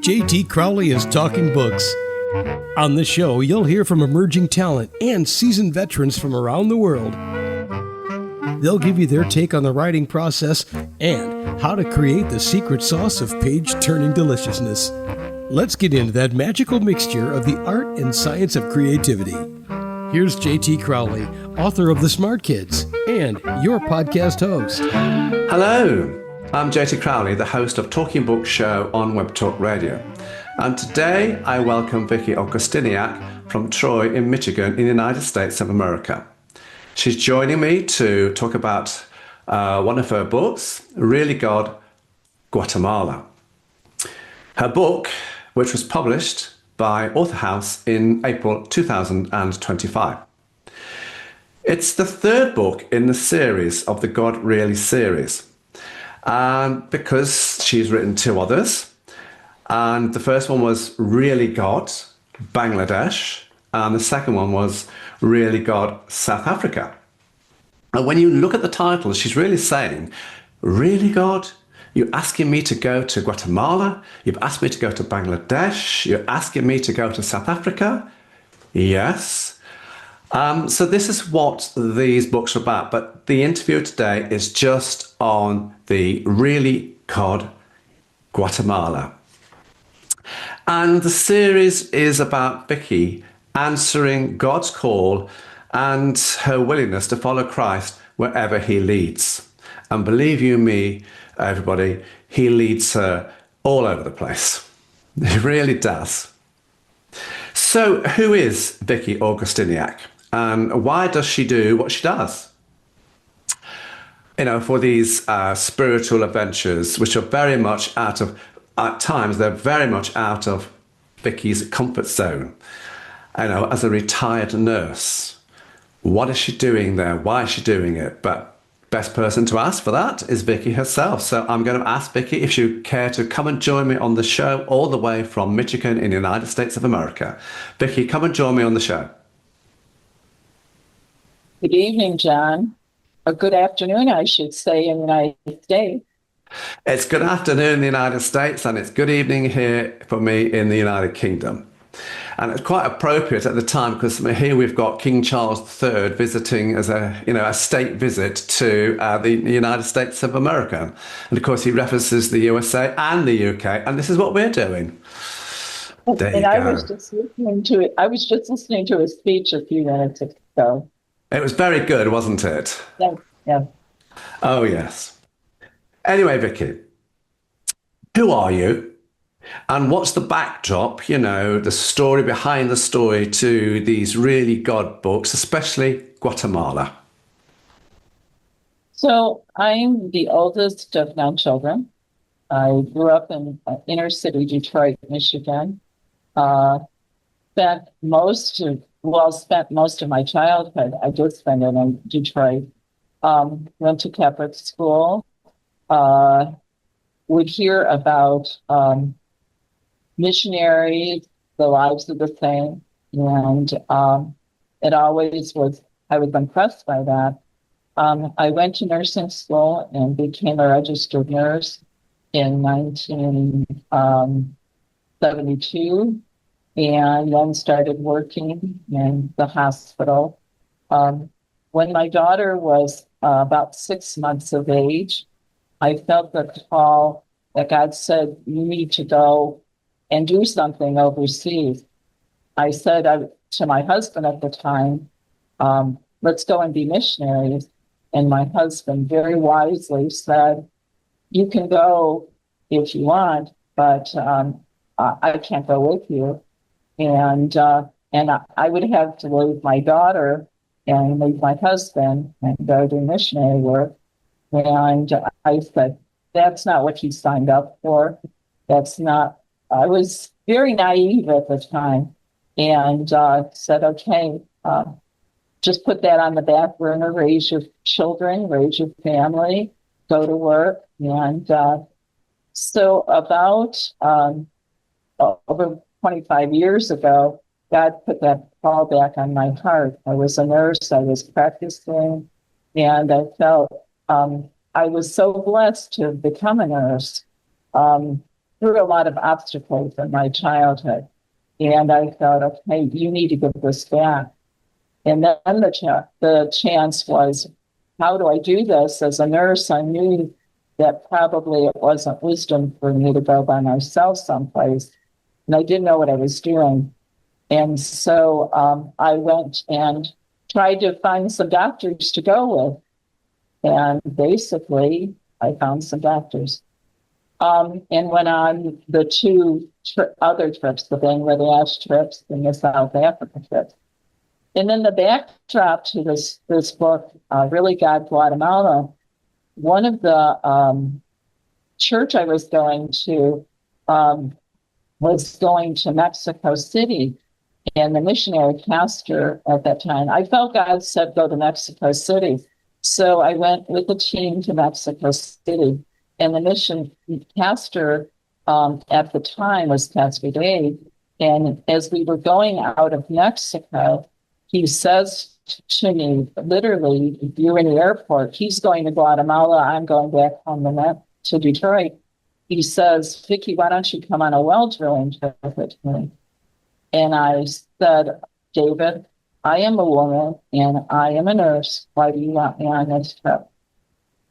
J.T. Crowley is Talking Books. On the show, you'll hear from emerging talent and seasoned veterans from around the world. They'll give you their take on the writing process and how to create the secret sauce of page-turning deliciousness. Let's get into that magical mixture of the art and science of creativity. Here's J.T. Crowley, author of The Smart Kids, and your podcast host. Hello, I'm J.T. Crowley, the host of Talking Book Show on Web Talk Radio. And today I welcome Vicki Augustiniak from Troy in Michigan in the United States of America. She's joining me to talk about one of her books, Really God-Guatemala. Her book, which was published by Author House in April 2025. It's the third book in the series of the God Really series. And because she's written two others, and the first one was Really God, Bangladesh, and the second one was Really God, South Africa. And when you look at the title, she's really saying, really God? You're asking me to go to Guatemala? You've asked me to go to Bangladesh? You're asking me to go to South Africa? Yes. So this is what these books are about, but the interview today is just on the Really God Guatemala. And the series is about Vicki answering God's call and her willingness to follow Christ wherever he leads. And believe you me, everybody, he leads her all over the place. He really does. So who is Vicki Augustiniak? And why does she do what she does? You know, for these spiritual adventures, which are very much at times, they're very much out of Vicki's comfort zone. You know, as a retired nurse, what is she doing there? Why is she doing it? But best person to ask for that is Vicki herself. So I'm going to ask Vicki if she'd care to come and join me on the show all the way from Michigan in the United States of America. Vicki, come and join me on the show. Good evening, John. Or good afternoon, I should say, in the United States. It's good afternoon in the United States, and it's good evening here for me in the United Kingdom. And it's quite appropriate at the time because here we've got King Charles III visiting as a state visit to the United States of America. And of course, he references the USA and the UK, and this is what we're doing. There you go. I was just listening to a speech a few minutes ago. It was very good, wasn't it? Yeah. Oh, yes. Anyway, Vicki, who are you? And what's the backdrop, you know, the story behind the story to these Really God books, especially Guatemala? So I'm the oldest of 9 children. I grew up in inner city Detroit, Michigan. Spent most of my childhood. I did spend it in Detroit. Went to Catholic school. Would hear about missionaries, the lives of the saints, and it always was. I was impressed by that. I went to nursing school and became a registered nurse in 1972. And then started working in the hospital. When my daughter was about 6 months of age, I felt the call that God said, you need to go and do something overseas. I said to my husband at the time, let's go and be missionaries. And my husband very wisely said, you can go if you want, but I can't go with you. And I would have to leave my daughter and leave my husband and go do missionary work. And I said, that's not what you signed up for. I was very naive at the time and said, okay, just put that on the back burner, raise your children, raise your family, go to work. And so about over 25 years ago, God put that call back on my heart. I was a nurse, I was practicing, and I felt I was so blessed to become a nurse. through a lot of obstacles in my childhood. And I thought, okay, you need to give this back. And then the chance was, how do I do this? As a nurse, I knew that probably it wasn't wisdom for me to go by myself someplace. And I didn't know what I was doing. And so I went and tried to find some doctors to go with. And basically, I found some doctors. And went on the two other trips, the Bangladesh trips and the South Africa trips. And then the backdrop to this book, really God-Guatemala, one of the church I was going to Mexico City, and the missionary pastor at that time, I felt God said go to Mexico City. So I went with the team to Mexico City, and the mission pastor at the time was Pastor Dave. And as we were going out of Mexico, he says to me, literally, you're in the airport. He's going to Guatemala. I'm going back home to Detroit. He says, Vicki, why don't you come on a well drilling trip with me? And I said, David, I am a woman and I am a nurse. Why do you want me on this trip?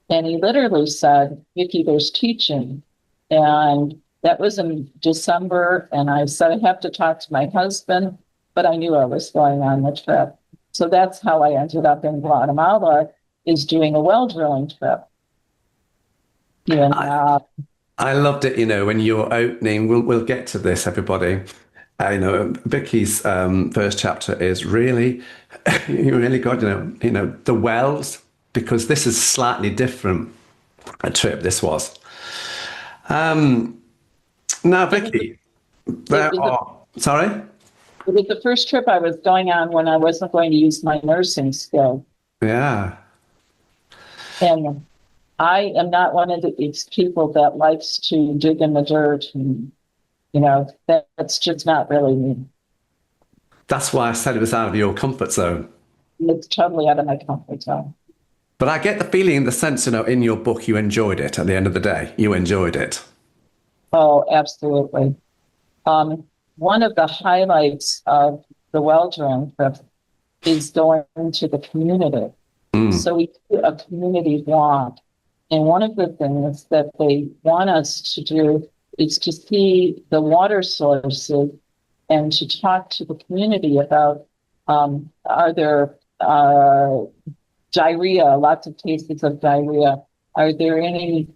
And he literally said, Vicki, there's teaching. And that was in December. And I said, I have to talk to my husband, but I knew I was going on the trip. So that's how I ended up in Guatemala, is doing a well drilling trip. And, I loved it, when you were opening, we'll get to this, everybody. Vicky's first chapter is really, you really got, the wells, because this is slightly different a trip this was. Now, Vicki, sorry? It was the first trip I was going on when I wasn't going to use my nursing skill. Yeah. And I am not one of these people that likes to dig in the dirt. And, that's just not really me. That's why I said it was out of your comfort zone. It's totally out of my comfort zone. But I get the feeling, in the sense, in your book, you enjoyed it at the end of the day. You enjoyed it. Oh, absolutely. One of the highlights of the well drilling trip is going to the community. So we do a community walk. And one of the things that they want us to do is to see the water sources and to talk to the community about, are there diarrhea, lots of cases of diarrhea? Are there any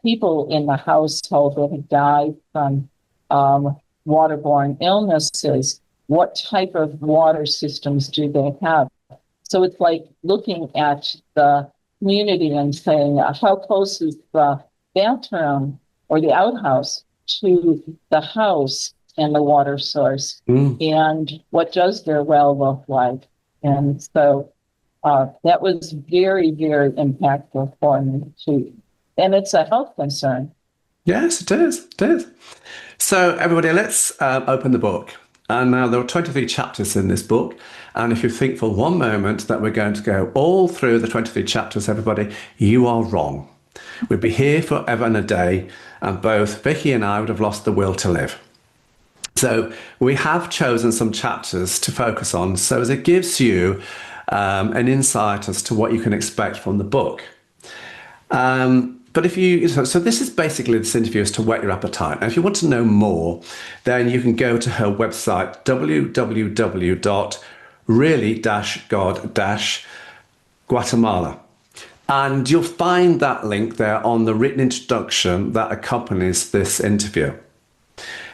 people in the household that have died from waterborne illnesses? What type of water systems do they have? So it's like looking at the community and saying, how close is the bathroom or the outhouse to the house and the water source? And what does their well look like? And so that was very, very impactful for me too. And it's a health concern. Yes, it is. It is. So everybody, let's open the book. And now there are 23 chapters in this book. And if you think for one moment that we're going to go all through the 23 chapters, everybody, you are wrong. We'd be here forever and a day, and both Vicki and I would have lost the will to live. So we have chosen some chapters to focus on, so as it gives you an insight as to what you can expect from the book. But so this is basically this interview is to whet your appetite. And if you want to know more, then you can go to her website, www.really-god-guatemala. And you'll find that link there on the written introduction that accompanies this interview.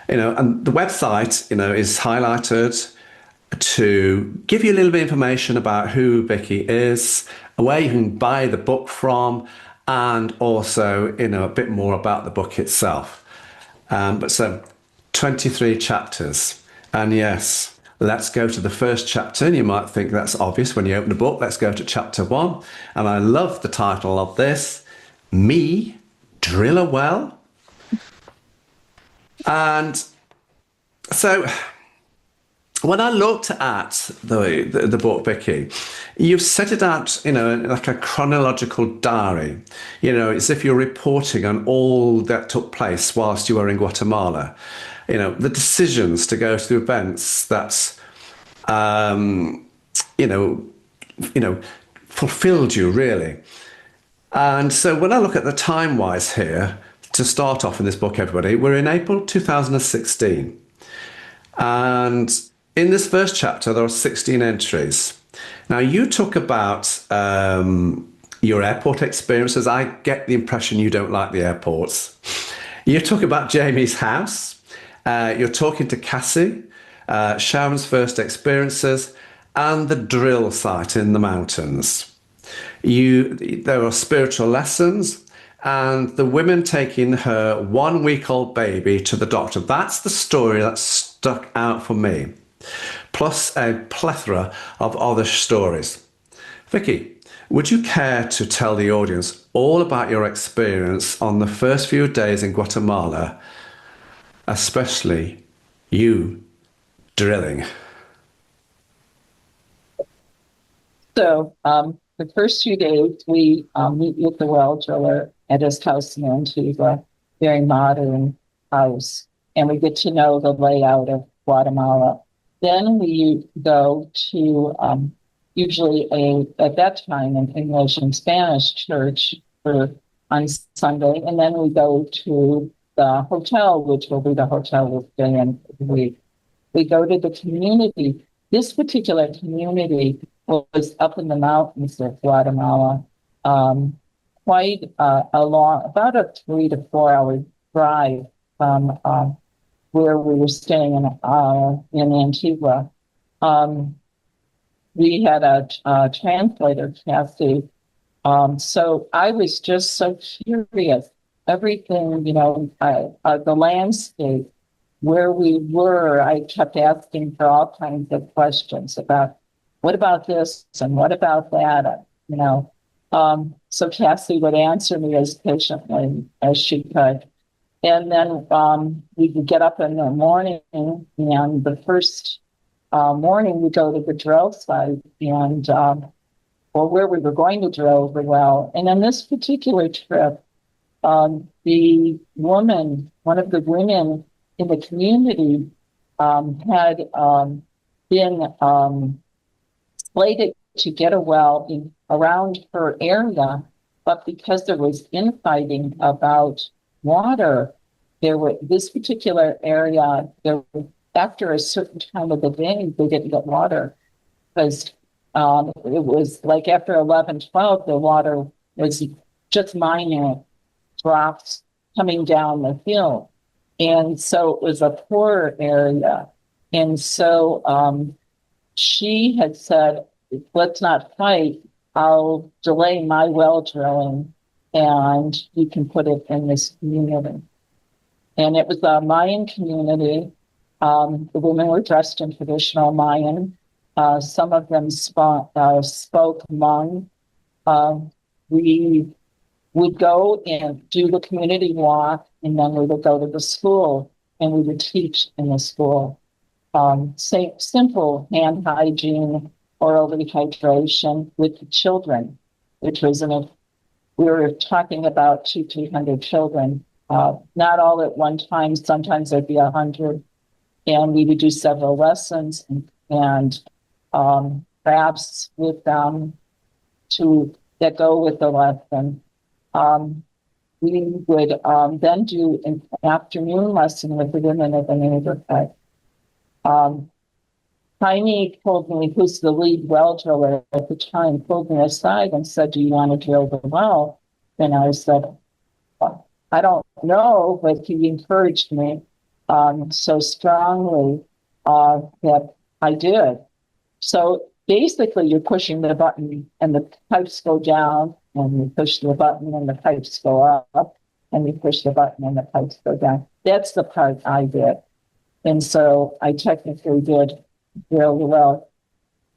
And the website, is highlighted to give you a little bit of information about who Vicki is, where you can buy the book from, and also, a bit more about the book itself. But so 23 chapters. And yes, let's go to the first chapter. And you might think that's obvious when you open the book. Let's go to chapter 1. And I love the title of this, Me, Drill a Well. And so when I looked at the book, Vicky, you've set it out, like a chronological diary. As if you're reporting on all that took place whilst you were in Guatemala. The decisions to go through events that, fulfilled you really. And so when I look at the time-wise here, to start off in this book, everybody, we're in April 2016. And in this first chapter, there are 16 entries. Now, you talk about your airport experiences. I get the impression you don't like the airports. You talk about Jamie's house. You're talking to Cassie, Sharon's first experiences, and the drill site in the mountains. There are spiritual lessons, and the women taking her 1-week-old baby to the doctor. That's the story that stuck out for me, plus a plethora of other stories. Vicky, would you care to tell the audience all about your experience on the first few days in Guatemala, especially you drilling? So the first few days, we meet with the well driller at his house in Antigua, very modern house, and we get to know the layout of Guatemala. Then we go to usually at that time, an English and Spanish church on Sunday, and then we go to the hotel, which will be the hotel we'll stay in the week. We go to the community. This particular community was up in the mountains of Guatemala, quite about a 3 to 4 hour drive from where we were staying in Antigua. We had a translator, Cassie. So I was just so curious. Everything, the landscape, where we were, I kept asking for all kinds of questions about, what about this and what about that? So Cassie would answer me as patiently as she could. And then we would get up in the morning, and the first morning we go to the drill site and, where we were going to drill the well. And on this particular trip, the woman, one of the women in the community, had been slated to get a well around her area, but because there was infighting about water, this particular area, after a certain time of the day, they didn't get water because it was like after 11:12, the water was just minor drops coming down the hill. And so it was a poorer area. And so she had said, let's not fight. I'll delay my well drilling and you can put it in this community. And it was a Mayan community. The women were dressed in traditional Mayan. Some of them spoke Hmong. We would go and do the community walk, and then we would go to the school, and we would teach in the school. Simple hand hygiene, oral rehydration with the children, which was we were talking about 200-300 children, not all at one time. Sometimes there'd be 100, and we would do several lessons and crafts with them that go with the lesson. We would then do an afternoon lesson with the women of the neighborhood. Tiny told me, who's the lead well driller at the time, pulled me aside and said, do you want to drill the well? And I said, I don't know, but he encouraged me so strongly that I did. So basically, you're pushing the button and the pipes go down, and you push the button and the pipes go up, and you push the button and the pipes go down. That's the part I did. And so I technically did really well.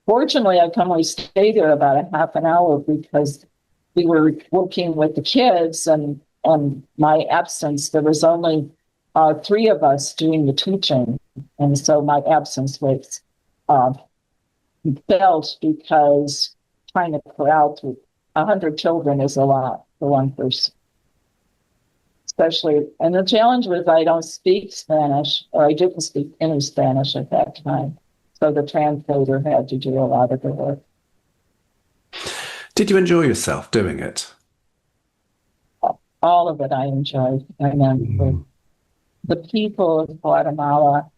Fortunately, I can only stay there about a half an hour because we were working with the kids, and my absence, there was only 3 of us doing the teaching. And so my absence was uh, felt, because trying to corral through 100 children is a lot for one person. Especially, and the challenge was I don't speak Spanish, or I didn't speak any Spanish at that time. So the translator had to do a lot of the work. Did you enjoy yourself doing it? All of it I enjoyed. And then the people of Guatemala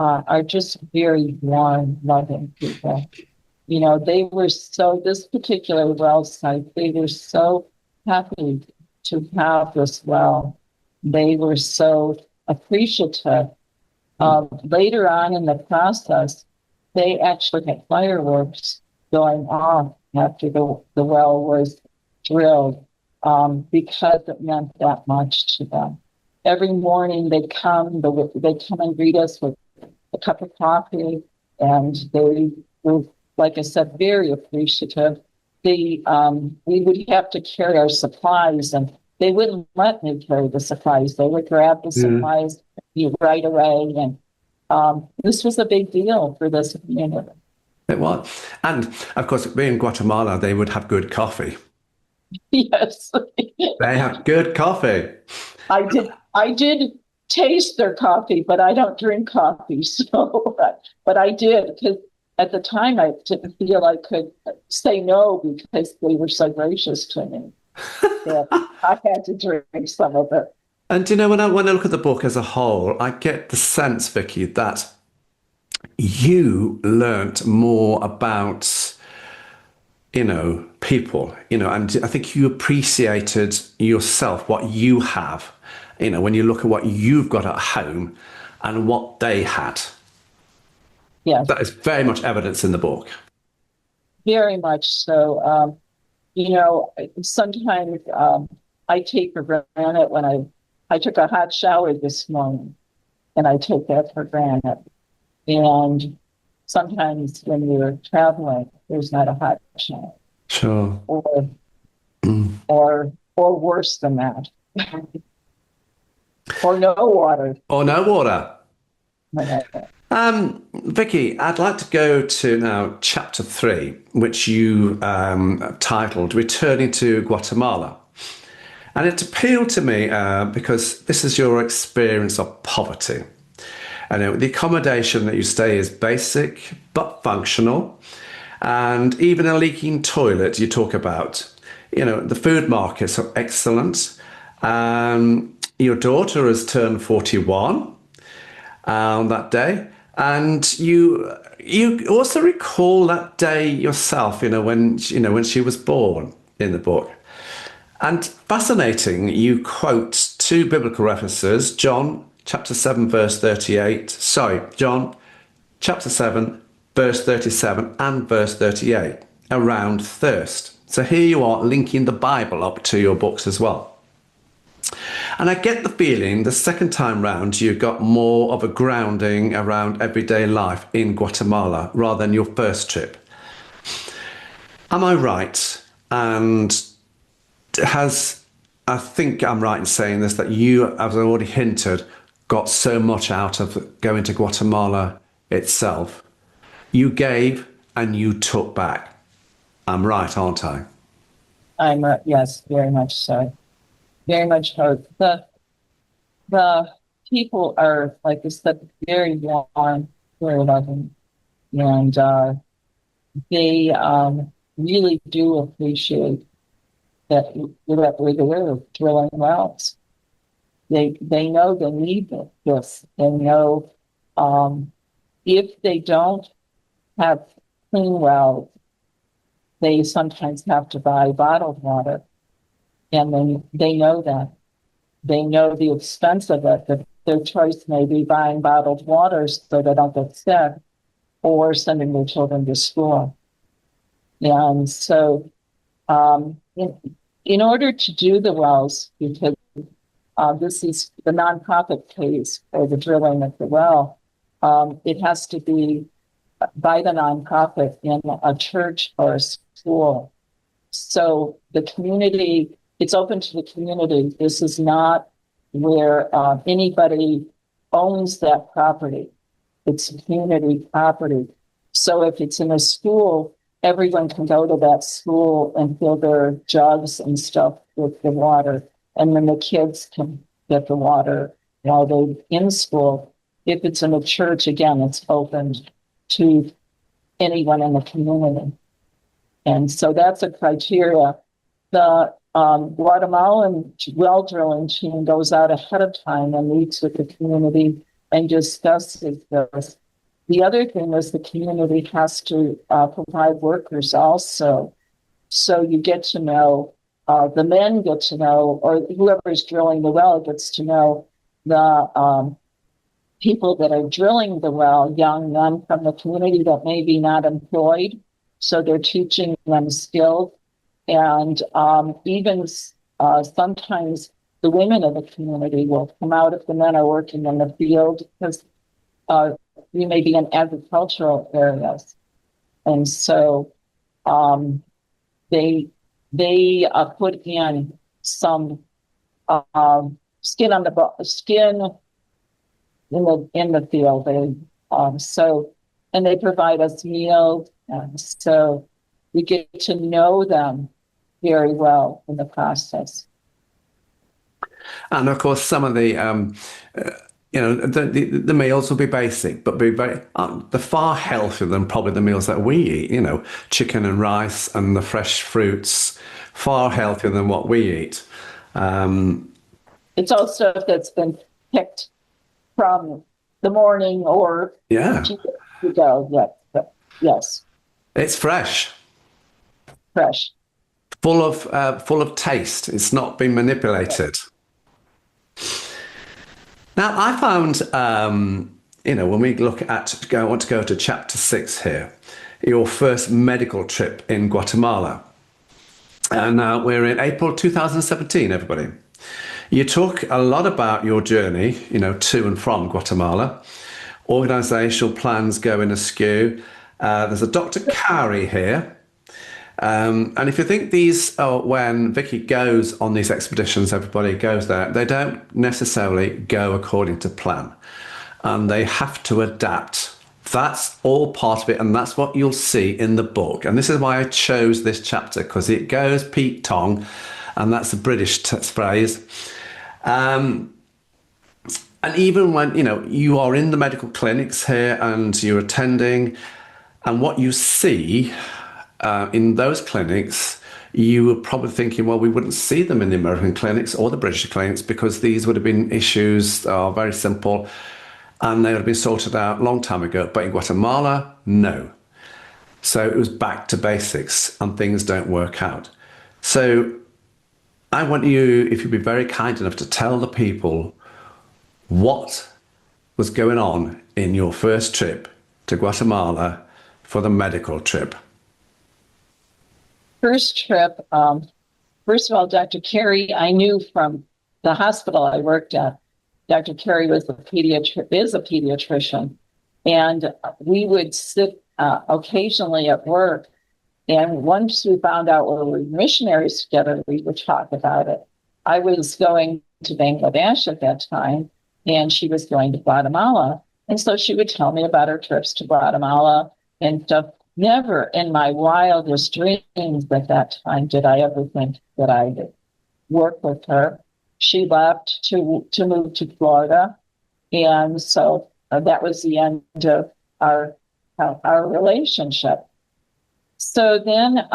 are just very warm, loving people. You know, they were so, this particular well site, they were so happy to have this well. They were so appreciative. Later on in the process, they actually had fireworks going off after the well was drilled, because it meant that much to them. Every morning they'd come and greet us with a cup of coffee, and they were, like I said, very appreciative. We would have to carry our supplies, and they wouldn't let me carry the supplies. They would grab the supplies right away, and this was a big deal for this community. It was. And, of course, being in Guatemala, they would have good coffee. Yes. They have good coffee. I did taste their coffee, but I don't drink coffee. So, but I did, because at the time I didn't feel I could say no, because they were so gracious to me. Yeah, I had to drink some of it. And you know, when I look at the book as a whole, I get the sense, Vicki, that you learnt more about, people, and I think you appreciated yourself, what you have, when you look at what you've got at home and what they had. Yes. That is very much evidence in the book. Very much so. Sometimes I take for granted when I took a hot shower this morning, and I take that for granted. And sometimes when you're traveling, there's not a hot shower. Sure. Or worse than that. Or no water. Or no water. Vicki, I'd like to go to now chapter 3, which you titled Returning to Guatemala. And it appealed to me because this is your experience of poverty. And the accommodation that you stay is basic but functional. And even a leaking toilet you talk about. The food markets are excellent. Your daughter has turned 41 on that day. And you also recall that day yourself, when she was born in the book. And fascinating, you quote 2 biblical references, John chapter 7, verse 38. Sorry, John chapter 7, verse 37 and verse 38 around thirst. So here you are linking the Bible up to your books as well. And I get the feeling the second time round you got more of a grounding around everyday life in Guatemala rather than your first trip. Am I right? And I think I'm right in saying this, that you, as I already hinted, got so much out of going to Guatemala itself. You gave and you took back. I'm right, aren't I? I'm yes, very much so. Very much so. The people are, like I said, very warm, very loving, and they really do appreciate that we're there drilling wells. They know they need this. They know if they don't have clean wells, they sometimes have to buy bottled water. And they know that. They know the expense of it, that their choice may be buying bottled water so they don't get sick, or sending their children to school. And so in order to do the wells, because this is the nonprofit pays for the drilling of the well, it has to be by the nonprofit in a church or a school. So the community, it's open to the community. This is not where anybody owns that property. It's community property. So if it's in a school, everyone can go to that school and fill their jugs and stuff with the water. And then the kids can get the water while they're in school. If it's in a church, again, it's open to anyone in the community. And so that's a criteria. The Guatemalan well drilling team goes out ahead of time and meets with the community and discusses this. The other thing is the community has to provide workers also. So you get to know, the men get to know, or whoever's drilling the well gets to know the people that are drilling the well, young men from the community that may be not employed. So they're teaching them skills. And even sometimes the women of the community will come out if the men are working in the field, because we may be in agricultural areas. And so they put in some skin in the field. And they provide us meals. And so we get to know them very well in the process. And of course, some of the the meals will be basic, but be very they're far healthier than probably the meals that we eat. Chicken and rice and the fresh fruits, far healthier than what we eat. It's all stuff that's been picked from the morning or to go. Yes. It's fresh. Full of taste. It's not been manipulated. Now, I found, when we look at, I want to go to chapter 6 here, your first medical trip in Guatemala. And we're in April 2017, everybody. You talk a lot about your journey, to and from Guatemala. Organizational plans going askew. There's a Dr. Cowrie here. And if you think these are when Vicki goes on these expeditions, everybody goes there, they don't necessarily go according to plan. And they have to adapt. That's all part of it. And that's what you'll see in the book. And this is why I chose this chapter, because it goes Pete Tong, and that's a British phrase. And even when, you are in the medical clinics here and you're attending, and what you see in those clinics, you were probably thinking, well, we wouldn't see them in the American clinics or the British clinics because these would have been issues that are very simple and they would have been sorted out a long time ago. But in Guatemala, no. So it was back to basics and things don't work out. So I want you, if you'd be very kind enough, to tell the people what was going on in your first trip to Guatemala for the medical trip. First trip, first of all, Dr. Carey, I knew from the hospital I worked at. Dr. Carey is a pediatrician, and we would sit occasionally at work. And once we found out we were missionaries together, we would talk about it. I was going to Bangladesh at that time, and she was going to Guatemala. And so she would tell me about her trips to Guatemala and stuff. Never in my wildest dreams at that time did I ever think that I would work with her. She left to move to Florida. And so that was the end of our relationship. So then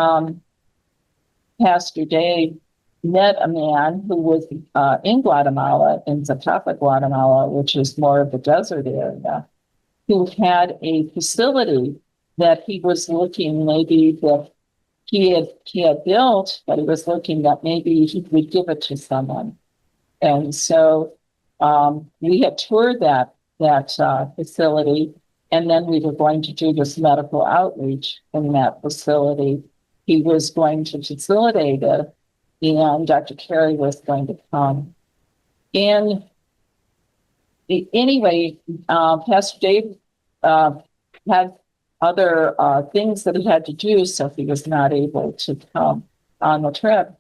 Pastor Dave met a man who was in Guatemala, in Zacapa, Guatemala, which is more of the desert area, who had a facility that he was looking maybe that he had built, but he was looking that maybe he would give it to someone. And so we had toured that facility, and then we were going to do this medical outreach in that facility. He was going to facilitate it, and Dr. Carey was going to come. And anyway, Pastor Dave had other things that he had to do, so he was not able to come on the trip.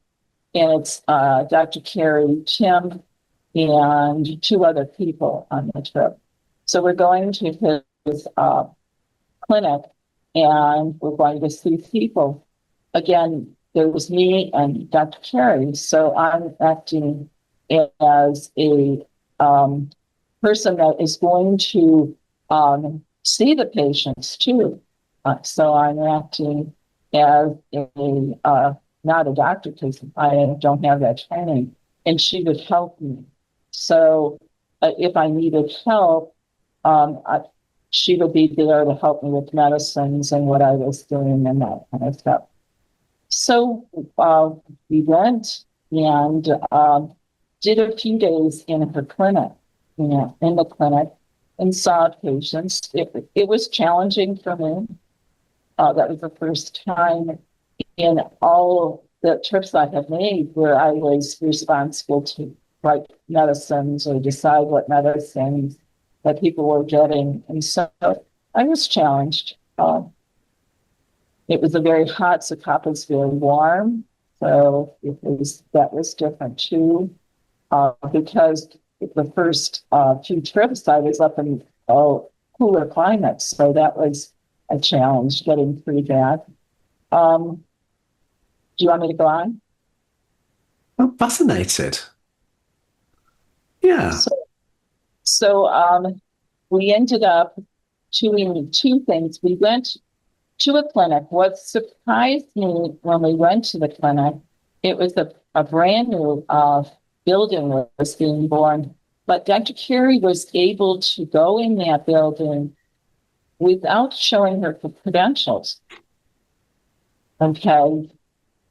And it's Dr. Carey, Tim, and 2 other people on the trip. So we're going to his clinic, and we're going to see people. Again, there was me and Dr. Carey, so I'm acting as a person that is going to see the patients too. So I'm acting as not a doctor because I don't have that training, and she would help me. So if I needed help, she would be there to help me with medicines and what I was doing and that kind of stuff. So we went and did a few days in her clinic, in the clinic, and saw patients. It was challenging for me. That was the first time in all the trips I have made where I was responsible to write medicines or decide what medicines that people were getting. And so I was challenged. It was a very hot, Zacapa is very warm. So that was different too. Because the first few trips I was up in cooler climates. So that was a challenge getting through that. Do you want me to go on? I'm fascinated. Yeah. So we ended up doing two things. We went to a clinic. What surprised me when we went to the clinic, it was a brand new building was being born, but Dr. Carey was able to go in that building without showing her credentials. Okay.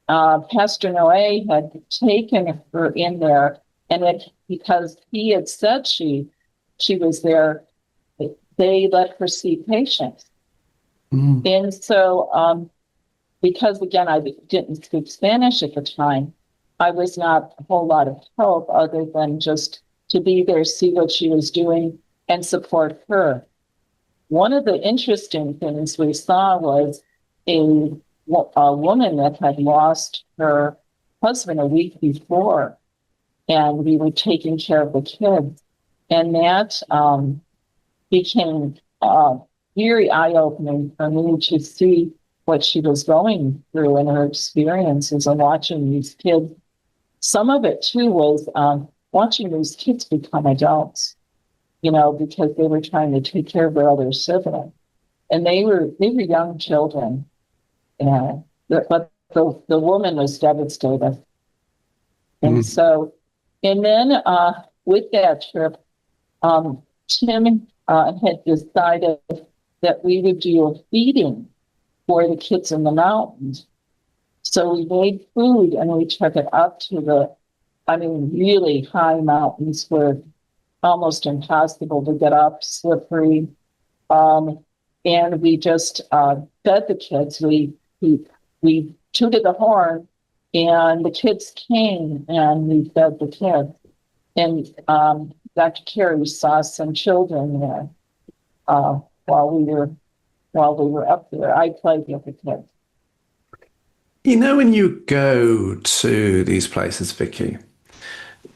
Pastor Noé had taken her in there, and because he had said she was there, they let her see patients. Mm. And so, because again, I didn't speak Spanish at the time, I was not a whole lot of help other than just to be there, see what she was doing, and support her. One of the interesting things we saw was a woman that had lost her husband a week before, and we were taking care of the kids. And that became very eye-opening for me to see what she was going through and her experiences and watching these kids. Some of it, too, was watching these kids become adults, because they were trying to take care of their other sibling. And they were young children. But the woman was devastated. And so, and then with that trip, Tim had decided that we would do a feeding for the kids in the mountains. So we made food and we took it up to really high mountains where almost impossible to get up, slippery. And we just fed the kids. We tooted the horn, and the kids came, and we fed the kids. And Dr. Carey saw some children there while we were up there. I played with the kids. When you go to these places, Vicki,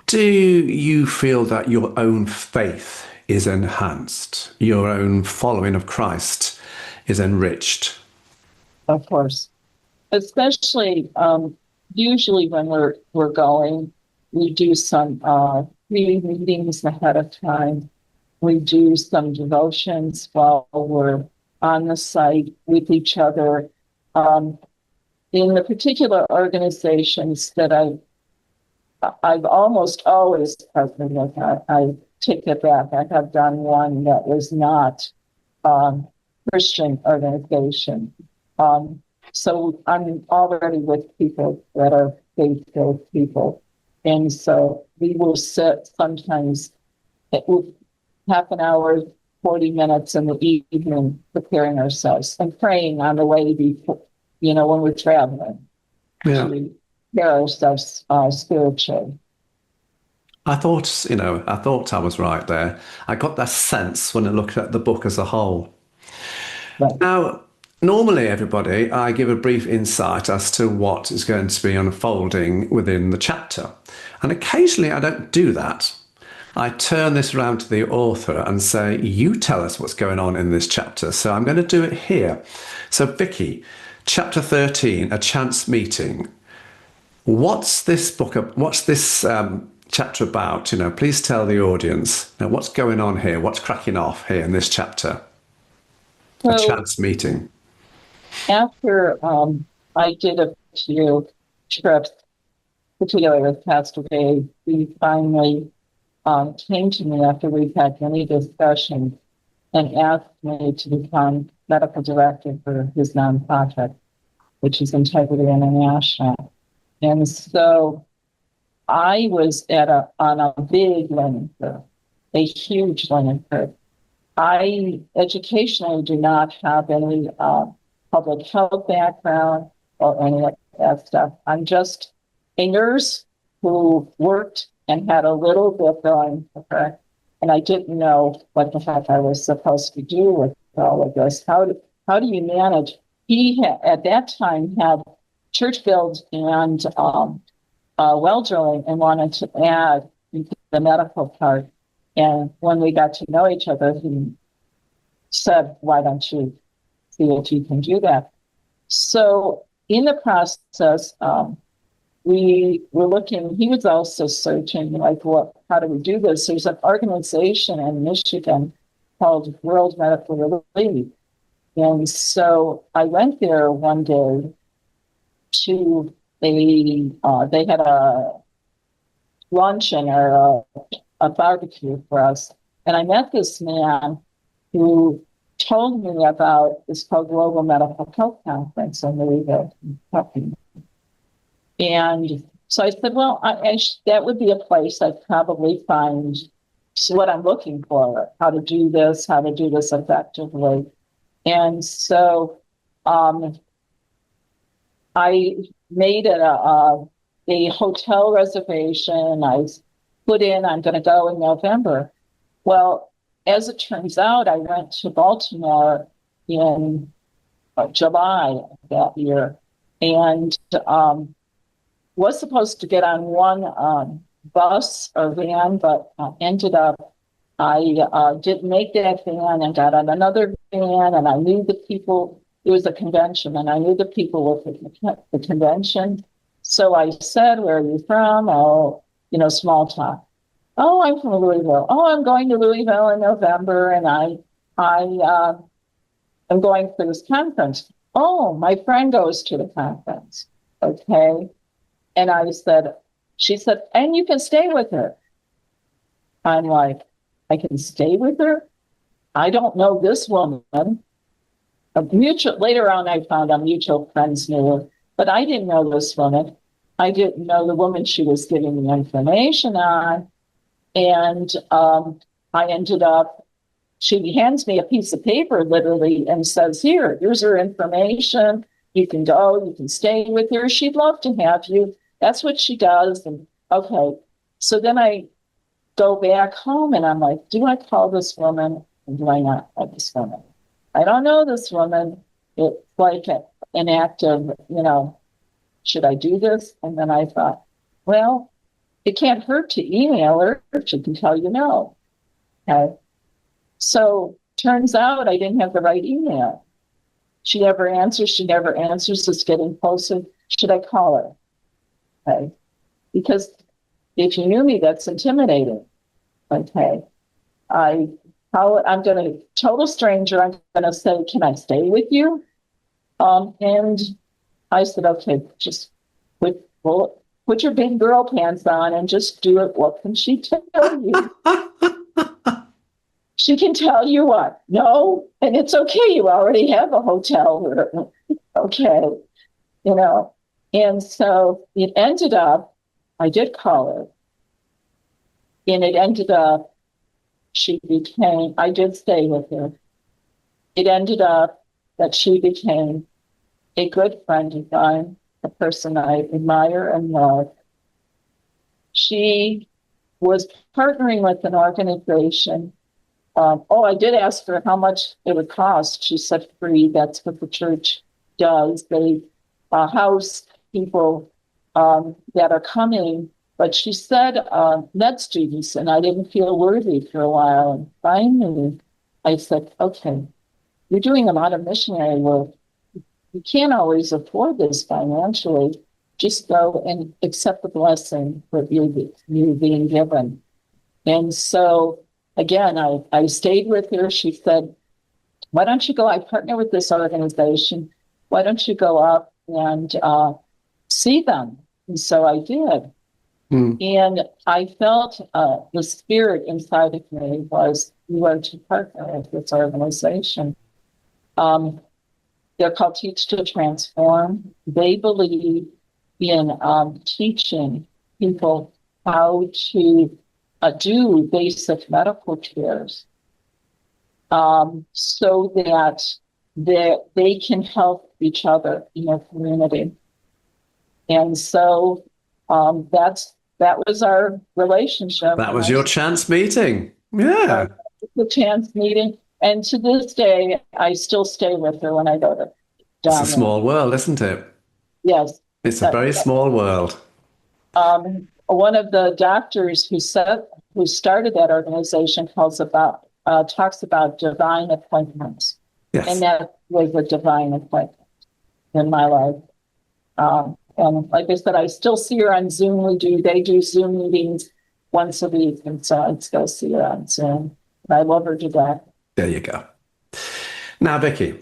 do you feel that your own faith is enhanced, your own following of Christ is enriched? Of course. Especially, usually when we're going, we do some pre-meetings ahead of time. We do some devotions while we're on the site with each other. In the particular organizations that I've almost always present with, I take it back. I have done one that was not Christian organization. So I'm already with people that are faith-filled people. And so we will sit sometimes half an hour, 40 minutes in the evening preparing ourselves and praying on the way before, when we're traveling. Yeah. To prepare ourselves spiritually. I thought I was right there. I got that sense when I looked at the book as a whole. Right. Now, normally, everybody, I give a brief insight as to what is going to be unfolding within the chapter. And occasionally I don't do that. I turn this around to the author and say, you tell us what's going on in this chapter. So I'm going to do it here. So Vicki, chapter 13, A Chance Meeting. What's this book? What's this chapter about? Please tell the audience. Now, what's going on here? What's cracking off here in this chapter? A So chance meeting. after I did a few trips, particularly with Pastor Dave, he finally came to me after we've had many discussions and asked me to become medical director for his nonprofit, which is Integrity International. And so I was on a big learning curve, a huge learning curve. I educationally do not have any public health background or any of that stuff. I'm just a nurse who worked and had a little bit going for her, and I didn't know what the heck I was supposed to do with all of this. How do you manage? He at that time had church builds and well drilling and wanted to add the medical part. And when we got to know each other, he said, why don't you see if you can do that? So in the process, we were looking, he was also searching, like, how do we do this? There's an organization in Michigan called World Medical Relief. And so I went there one day to they had a luncheon or a barbecue for us. And I met this man who told me about this called Global Medical Health Conference in Louisville, Kentucky. And so I said, well, that would be a place I'd probably find what I'm looking for, how to do this effectively. And so I made a hotel reservation. I put in, I'm going to go in November. Well, as it turns out, I went to Baltimore in July that year and was supposed to get on one bus or van, but ended up, I didn't make that van and got on another van, and I knew the people. It was a convention, and I knew the people with the convention. So I said, where are you from? Oh, small talk. Oh, I'm from Louisville. Oh, I'm going to Louisville in November, and I am going for this conference. Oh, my friend goes to the conference. Okay. And she said, and you can stay with her. I'm like, I can stay with her? I don't know this woman. Later on, I found a mutual friends knew her, but I didn't know this woman. I didn't know the woman she was giving me information on. And I ended up, she hands me a piece of paper literally and says, here's her information. You can go, you can stay with her. She'd love to have you. That's what she does. And okay. So then I go back home and I'm like, do I call this woman or do I not call this woman? I don't know this woman. It's like an act of, should I do this? And then I thought, well, it can't hurt to email her. She can tell you no. Okay. So turns out I didn't have the right email. She never answers. It's getting closer. Should I call her? Okay. Because if you knew me, that's intimidating. Okay. I'm going to, total stranger, I'm going to say, can I stay with you? And I said, okay, just put your big girl pants on and just do it. What can she tell you? She can tell you what? No, and it's okay. You already have a hotel room. Okay. And so it ended up, I did call her. And it ended up, I did stay with her. It ended up that she became a good friend of mine, a person I admire and love. She was partnering with an organization. I did ask her how much it would cost. She said free. That's what the church does. They house people that are coming But she said, med students, and I didn't feel worthy for a while. And finally, I said, okay, you're doing a lot of missionary work. You can't always afford this financially. Just go and accept the blessing that you're being given. And so, again, I stayed with her. She said, why don't you go? I partner with this organization. Why don't you go up and see them? And so I did. And I felt the spirit inside of me was, you are to partner with this organization. They're called Teach to Transform. They believe in teaching people how to do basic medical cares so that they can help each other in their community. And so that was our relationship. That was your chance meeting. Yeah. The chance meeting. And to this day, I still stay with her when I go to It's a small world, isn't it? Yes. It's a very small world. One of the doctors who started that organization talks about divine appointments. Yes. And that was a divine appointment in my life. And like I said, I still see her on Zoom. They do Zoom meetings once a week. And so I still see her on Zoom. I love her to death. There you go. Now, Vicki,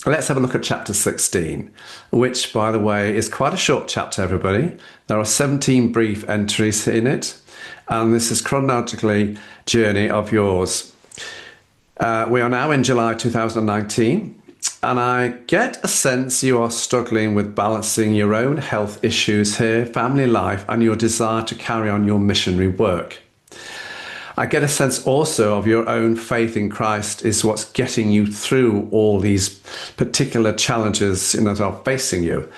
let's have a look at chapter 16, which, by the way, is quite a short chapter, everybody. There are 17 brief entries in it, and this is chronologically journey of yours. We are now in July 2019, and I get a sense you are struggling with balancing your own health issues here, family life, and your desire to carry on your missionary work. I get a sense also of your own faith in Christ is what's getting you through all these particular challenges that are facing you,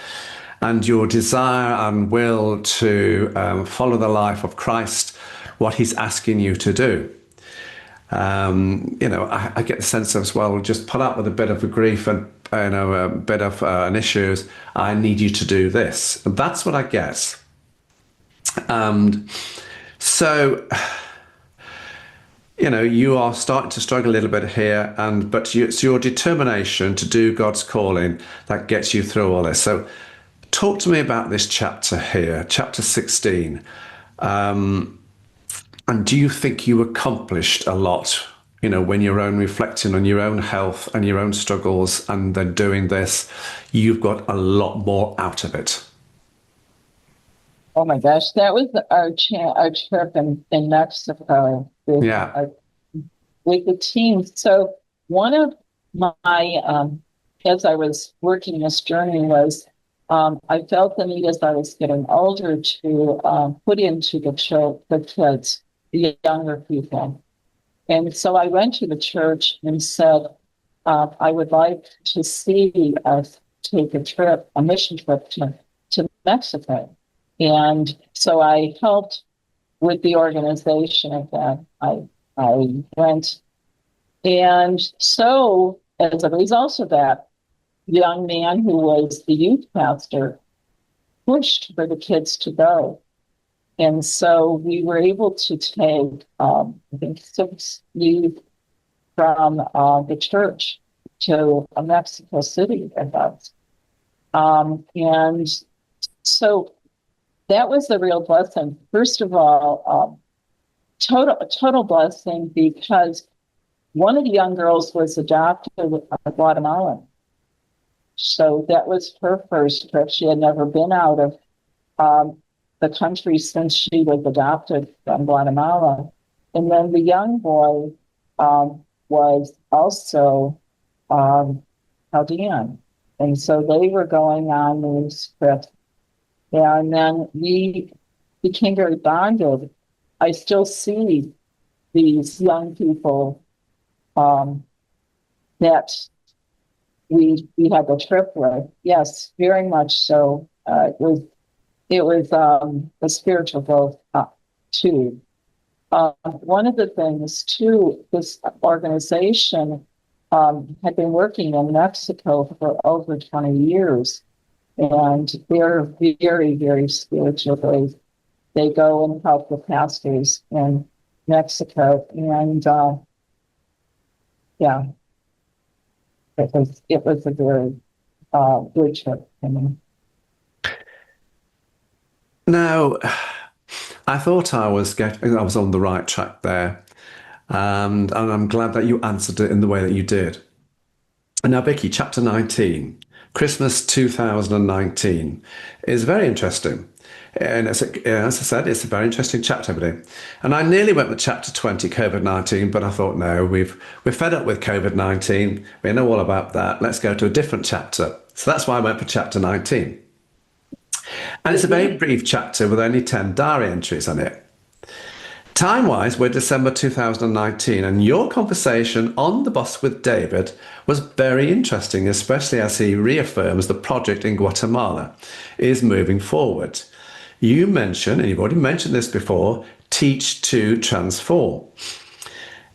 and your desire and will to follow the life of Christ, what he's asking you to do. I get the sense of, as well, just put up with a bit of a grief and a bit of an issues. I need you to do this. And that's what I get. So you are starting to struggle a little bit here, but it's your determination to do God's calling that gets you through all this. So talk to me about this chapter here, chapter 16. And do you think you accomplished a lot, when you're reflecting on your own health and your own struggles, and then doing this, you've got a lot more out of it? Oh my gosh, that was our trip in Mexico with the team. So one of my, as I was working this journey was, I felt the need as I was getting older to put into the kids, the younger people. And so I went to the church and said, I would like to see us take a mission trip to Mexico. And so I helped with the organization of that. I went. And so as a result of that, young man who was the youth pastor pushed for the kids to go. And so we were able to take, I think, 6 youth from the church to Mexico City with us. And so that was the real blessing. First of all, total blessing, because one of the young girls was adopted Guatemalan. So that was her first trip. She had never been out of the country since she was adopted from Guatemala. And then the young boy was also Chaldean. And so they were going on these trips. And then we became very bonded. I still see these young people that we had the trip with. Yes, very much so. It was a spiritual growth too. One of the things too, this organization had been working in Mexico for over 20 years, and they're very, very spiritually they go and help the pastors in Mexico. And yeah, it was a very good trip for me. Now, I thought I was on the right track there, and I'm glad that you answered it in the way that you did. Now, Vicky, chapter 19, Christmas 2019, is very interesting. And as I said, it's a very interesting chapter today. And I nearly went with chapter 20, COVID-19, but I thought, no, we're fed up with COVID-19. We know all about that. Let's go to a different chapter. So that's why I went for chapter 19. And it's a very brief chapter with only 10 diary entries on it. Time-wise, we're December 2019, and your conversation on the bus with David was very interesting, especially as he reaffirms the project in Guatemala is moving forward. You mentioned, and you've already mentioned this before, teach to transform.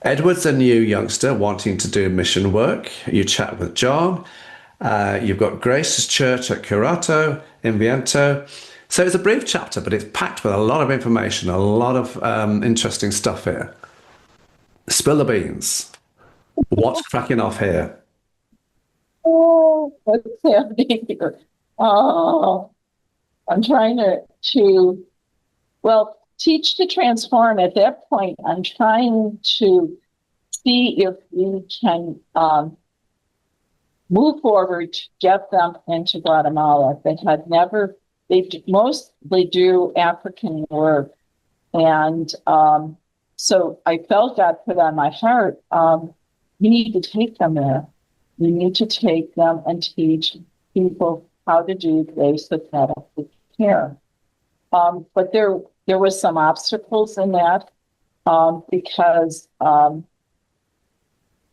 Edward's a new youngster wanting to do mission work. You chat with John. You've got Grace's church at Curato in Viento. So it's a brief chapter, but it's packed with a lot of information, a lot of interesting stuff here. Spill the beans. What's cracking off here? Oh, what's happening here? Oh, I'm trying to teach to transform. At that point, I'm trying to see if we can move forward to get them into Guatemala. They mostly do African work. And so I felt God put on my heart, you need to take them there. You need to take them and teach people how to do basic medical care. But there was some obstacles in that because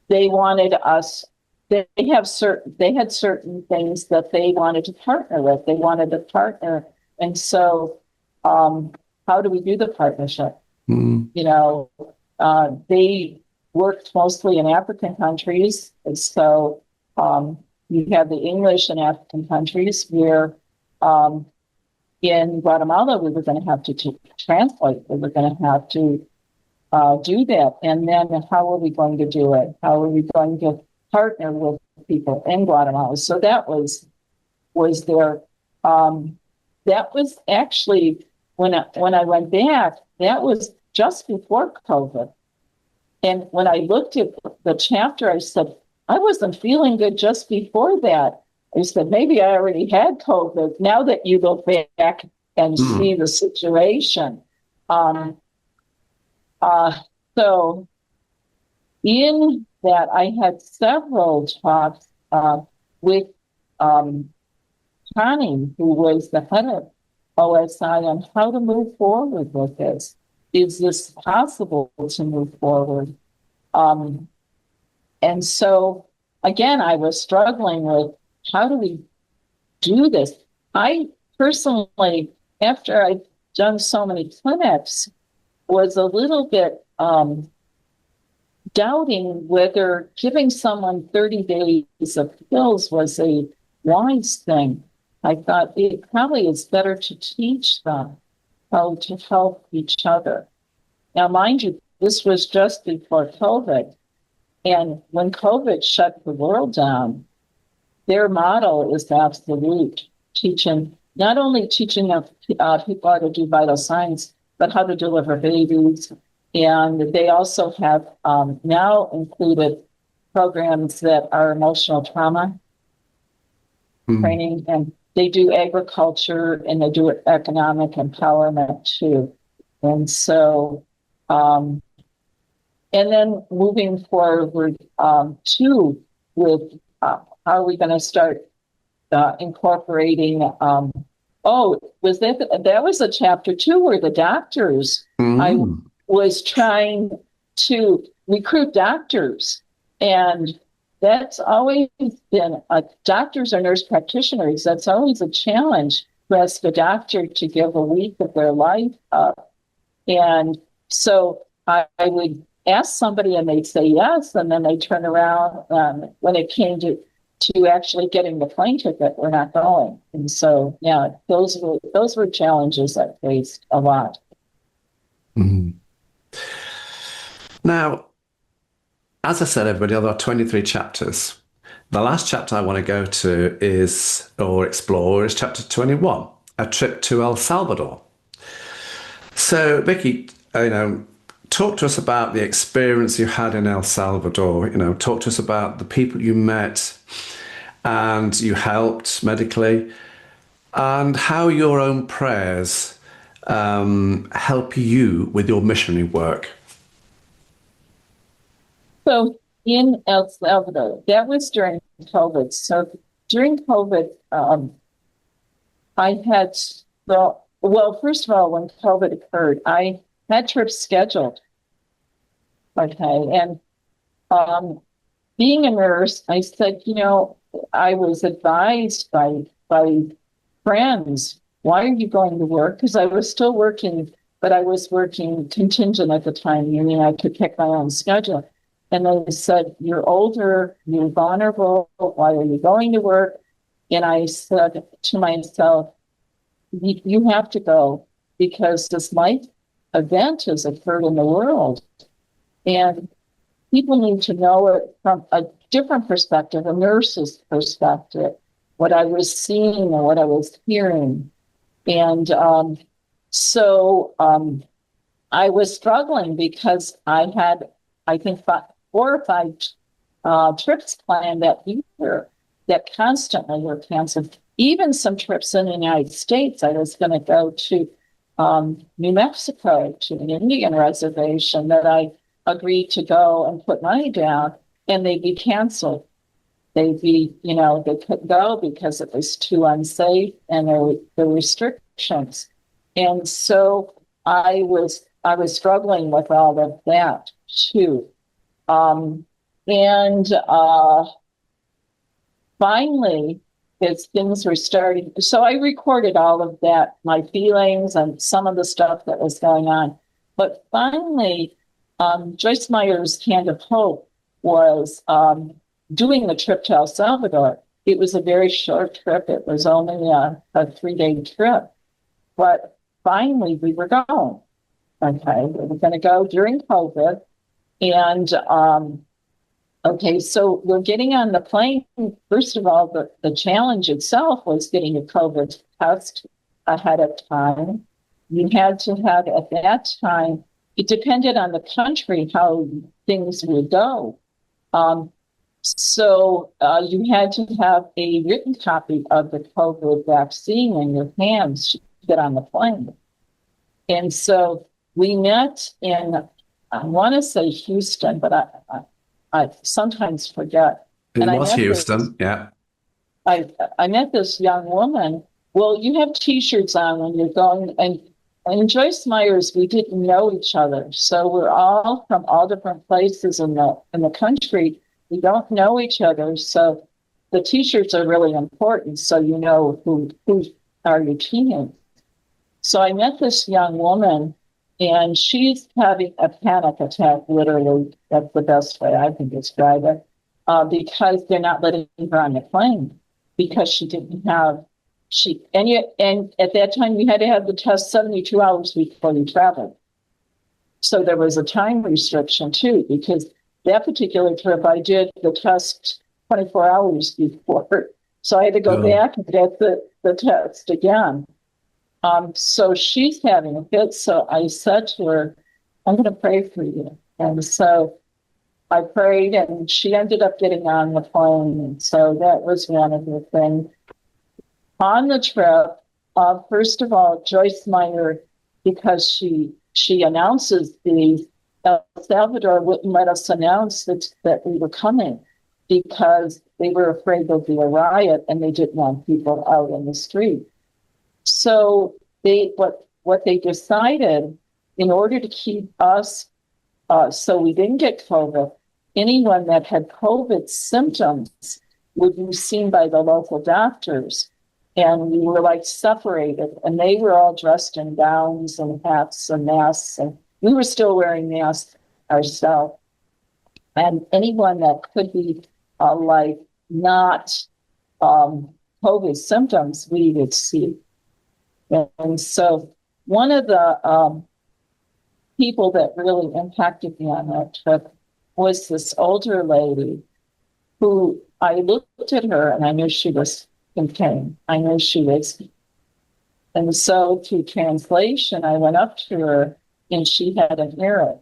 they wanted us. They had certain things that they wanted to partner with. They wanted to partner, and so how do we do the partnership? Mm. You know, they worked mostly in African countries, and so you have the English in African countries where in Guatemala we were going to have to translate. We were going to have to do that, and then how are we going to do it? How are we going to partner with people in Guatemala? So that was there. That was actually when I went back. That was just before COVID. And when I looked at the chapter, I said I wasn't feeling good just before that. I said maybe I already had COVID. Now that you look back and see the situation, so in that I had several talks with Connie, who was the head of OSI, on how to move forward with this. Is this possible to move forward? And so, again, I was struggling with how do we do this? I personally, after I'd done so many clinics, was a little bit doubting whether giving someone 30 days of pills was a wise thing. I thought it probably is better to teach them how to help each other. Now, mind you, this was just before COVID. And when COVID shut the world down, their model is absolute, not only teaching people how to do vital signs, but how to deliver babies. And they also have now included programs that are emotional trauma training, and they do agriculture and they do economic empowerment too. And so, and then moving forward too with how are we going to start incorporating? That was a chapter too where the doctors, I was trying to recruit doctors, and that's always been doctors or nurse practitioners. That's always a challenge to ask a doctor to give a week of their life up. And so I would ask somebody and they'd say yes, and then they turn around when it came to to actually getting the plane ticket, we're not going. And so, yeah, those were challenges I faced a lot. Mhm. Now, as I said, everybody, there are 23 chapters. The last chapter I want to go to explore is chapter 21, a trip to El Salvador. So, Vicki, talk to us about the experience you had in El Salvador. Talk to us about the people you met and you helped medically, and how your own prayers help you with your missionary work. So in El Salvador, that was during COVID. So during COVID, I had, first of all, when COVID occurred, I had trips scheduled. Okay. And being a nurse, I said, I was advised by friends, why are you going to work? Because I was still working, but I was working contingent at the time, meaning I could pick my own schedule. And they said, you're older, you're vulnerable, why are you going to work? And I said to myself, you have to go because this life event has occurred in the world. And people need to know it from a different perspective, a nurse's perspective, what I was seeing and what I was hearing. And so I was struggling because I had, I think, 4 or 5 trips planned that year that constantly were canceled. Even some trips in the United States. I was going to go to New Mexico, to an Indian reservation that I agreed to go and put money down, and they'd be canceled. They'd be, they couldn't go because it was too unsafe and there were restrictions. And so I was struggling with all of that too. Finally, as things were starting, so I recorded all of that, my feelings and some of the stuff that was going on. But finally, Joyce Meyer's Hand of Hope was doing the trip to El Salvador. It was a very short trip. It was only a 3-day trip. But finally, we were going. Okay, we were going to go during COVID. And okay, so we're getting on the plane. First of all, the challenge itself was getting a COVID test ahead of time. You had to have, at that time, it depended on the country how things would go. So you had to have a written copy of the COVID vaccine in your hands to get on the plane. And so we met in, I want to say Houston, but I sometimes forget. It was Houston, yeah. I met this young woman. Well, you have T-shirts on when you're going, and in Joyce Meyer's, we didn't know each other. So we're all from all different places in the country. We don't know each other. So the T-shirts are really important. So you know who are your teammates. So I met this young woman, and she's having a panic attack, literally. That's the best way I can describe it, because they're not letting her on the plane because she didn't have, and at that time you had to have the test 72 hours before you traveled. So there was a time restriction too, because that particular trip I did the test 24 hours before. So I had to go back and get the test again. So she's having a fit. So I said to her, I'm going to pray for you. And so I prayed, and she ended up getting on the plane. And so that was one of the things. On the trip, first of all, Joyce Meyer, because she announces these, El Salvador wouldn't let us announce that we were coming because they were afraid there'd be a riot and they didn't want people out in the street. So what they decided, in order to keep us, so we didn't get COVID, anyone that had COVID symptoms would be seen by the local doctors. And we were like separated, and they were all dressed in gowns and hats and masks, and we were still wearing masks ourselves. And anyone that could be like not COVID symptoms we would see. And so one of the people that really impacted me on that trip was this older lady who I looked at her and I knew she was in pain. I knew she was. And so through translation, I went up to her and she had an earache.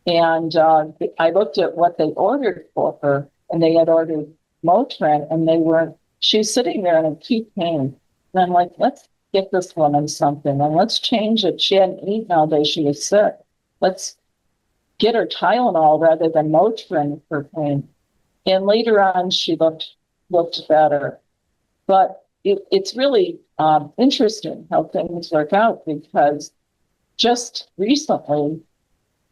And I looked at what they ordered for her, and they had ordered Motrin, and she was sitting there in acute pain. And I'm like, let's get this woman something, and let's change it. She hadn't eaten all day. She was sick. Let's get her Tylenol rather than Motrin for pain. And later on, she looked better. But it's really interesting how things work out, because just recently,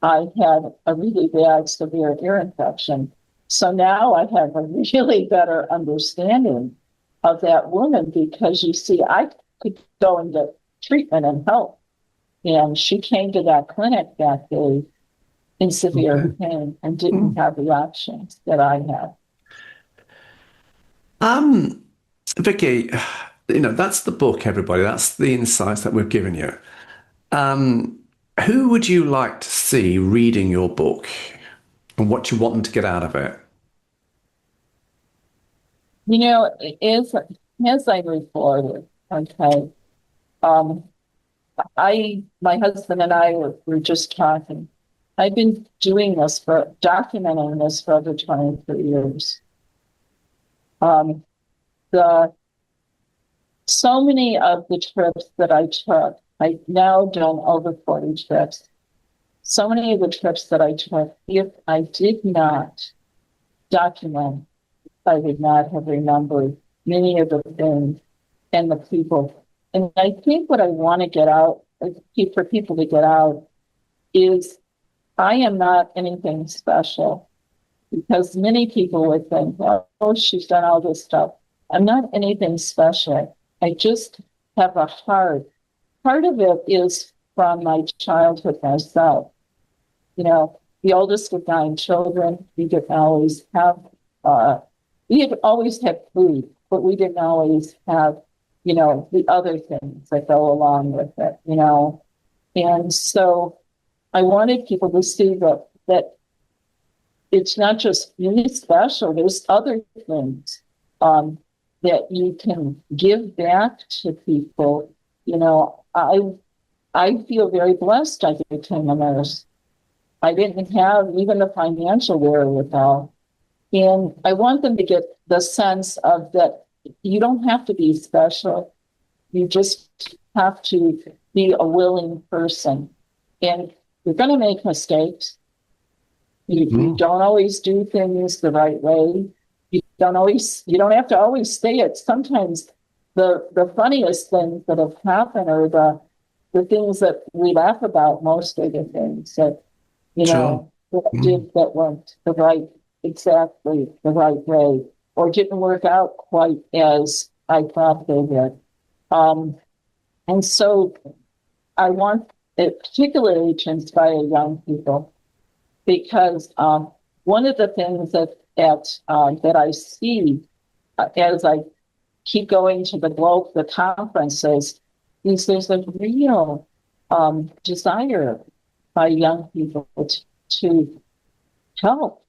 I had a really bad, severe ear infection. So now I have a really better understanding of that woman, because you see, I could go and get treatment and help. And she came to that clinic that day in severe pain and didn't have the options that I had. Vicki, that's the book, everybody. That's the insights that we've given you. Who would you like to see reading your book, and what you want them to get out of it? As I reported, okay, my husband and I were just talking. I've been documenting this for over 23 years. So many of the trips that I took, I've now done over 40 trips. So many of the trips that I took, if I did not document, I would not have remembered many of the things and the people. And I think what I want to get out, for people to get out, is I am not anything special, because many people would think, oh, she's done all this stuff. I'm not anything special. I just have a heart. Part of it is from my childhood myself. The oldest of 9 children, we didn't always have, we had always had food, but we didn't always have, the other things that go along with it, And so I wanted people to see that it's not just me special, there's other things that you can give back to people. I feel very blessed I became a nurse. I didn't have even the financial wherewithal. And I want them to get the sense of that you don't have to be special. You just have to be a willing person. And you're going to make mistakes. You don't always do things the right way. You don't have to always say it. Sometimes the funniest things that have happened are the things that we laugh about most are the things that, that weren't exactly the right way, or didn't work out quite as I thought they did. And so I want it particularly to inspire young people, because one of the things that I see as I keep going to the conferences is there's a real desire by young people to help,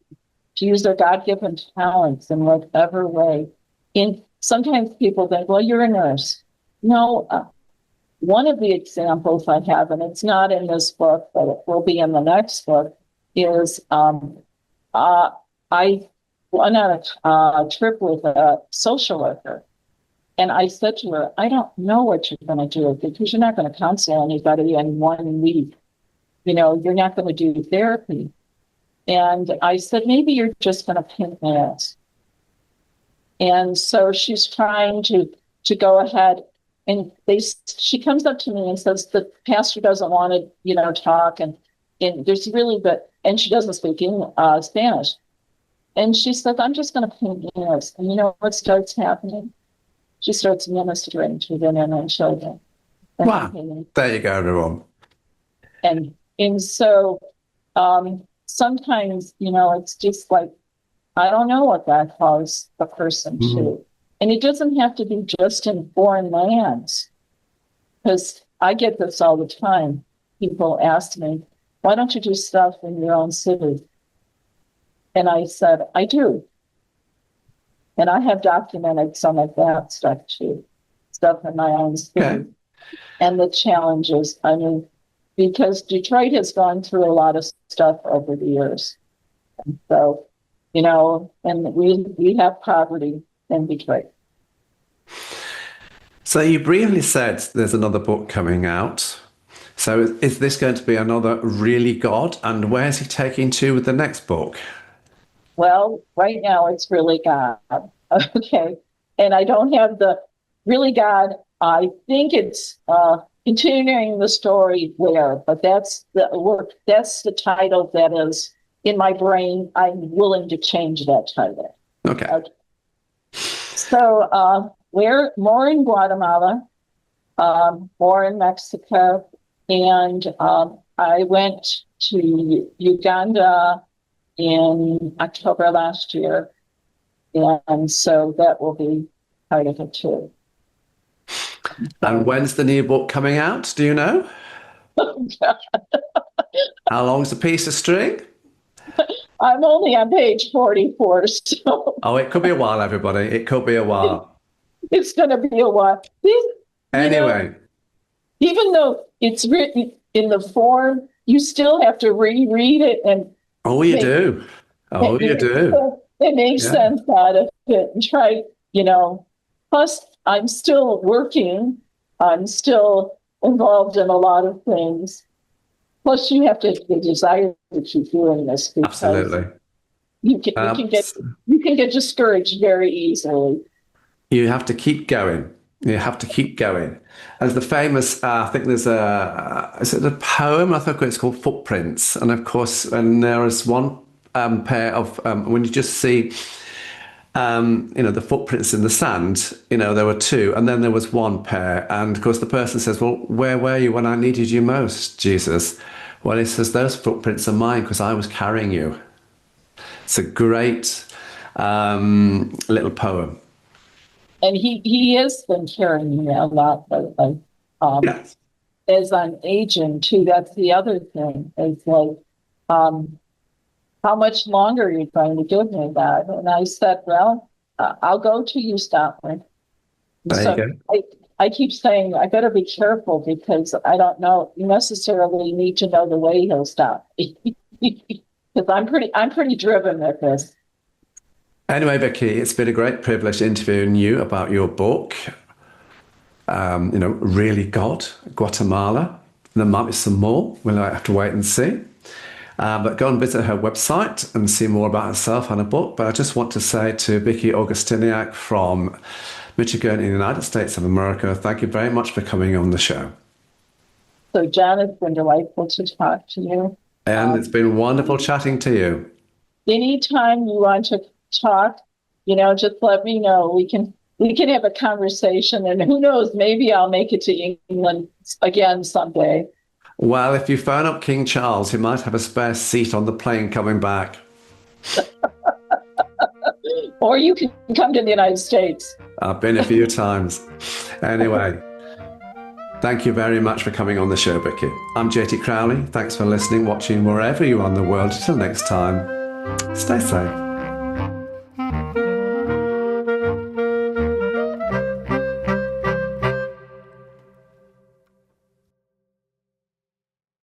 to use their God-given talents in whatever way. And sometimes people think, well, you're a nurse. No, one of the examples I have, and it's not in this book, but it will be in the next book, is I went on a trip with a social worker. And I said to her, I don't know what you're going to do, because you're not going to counsel anybody in 1 week. You're not going to do therapy. And I said, maybe you're just going to paint nails. And so she's trying to go ahead, and she comes up to me and says, the pastor doesn't want to, talk, and there's really, and she doesn't speak Spanish. And she said, I'm just going to paint nails. And you know what starts happening? She starts ministering to women and children. Wow. There you go, everyone. And so sometimes, it's just like, I don't know what God calls a person Mhm. to. And it doesn't have to be just in foreign lands, because I get this all the time. People ask me, why don't you do stuff in your own city? And I said, I do. And I have documented some of that stuff too, stuff in my own city. Okay. And the challenges, I mean, because Detroit has gone through a lot of stuff over the years. And so, and we have poverty in Detroit. So you briefly said there's another book coming out. So is this going to be another Really God? And where's he taking to with the next book? Well, right now it's Really God. Okay. And I don't have the Really God. I think it's continuing the story there, but that's the work. That's the title that is in my brain. I'm willing to change that title. Okay. So we're more in Guatemala, more in Mexico, and I went to Uganda in October last year, and so that will be part of it too. And when's the new book coming out? Do you know? How long's a piece of string? I'm only on page 44, so Oh, it could be a while, everybody. It could be a while. it's going to be a while. Anyway. Even though it's written in the form, you still have to reread it and Oh, you do. Oh, you do. It makes sense out of it and try, plus I'm still working. I'm still involved in a lot of things. Plus you have the desire to keep doing this because Absolutely. you can get discouraged very easily. You have to keep going. You have to keep going. As the famous, I think there's is it a poem? I think it's called Footprints. And of course, and there is one pair of, when you just see, the footprints in the sand, there were two, and then there was one pair. And of course, the person says, well, where were you when I needed you most, Jesus? Well, he says, those footprints are mine because I was carrying you. It's a great little poem. And he has been carrying me a lot lately. Yes. As I'm aging too, that's the other thing. It's like, how much longer are you trying to give me that? And I said, well, I'll go till you stop me. There you go. I keep saying I better be careful because I don't know. You necessarily need to know the way he'll stop because I'm pretty driven with this. Anyway, Vicki, it's been a great privilege interviewing you about your book. Really God, Guatemala. There might be some more. We'll have to wait and see. But go and visit her website and see more about herself and her book. But I just want to say to Vicki Augustiniak from Michigan in the United States of America, thank you very much for coming on the show. So, John, it's been delightful to talk to you. And it's been wonderful chatting to you. Anytime you want to talk, just let me know. We can have a conversation, and who knows, maybe I'll make it to England again someday. Well, if you phone up King Charles, he might have a spare seat on the plane coming back. Or you can come to the United States. I've been a few times. Anyway, thank you very much for coming on the show, Vicki. I'm JT Crowley. Thanks for listening, watching wherever you are in the world. Until next time, stay safe.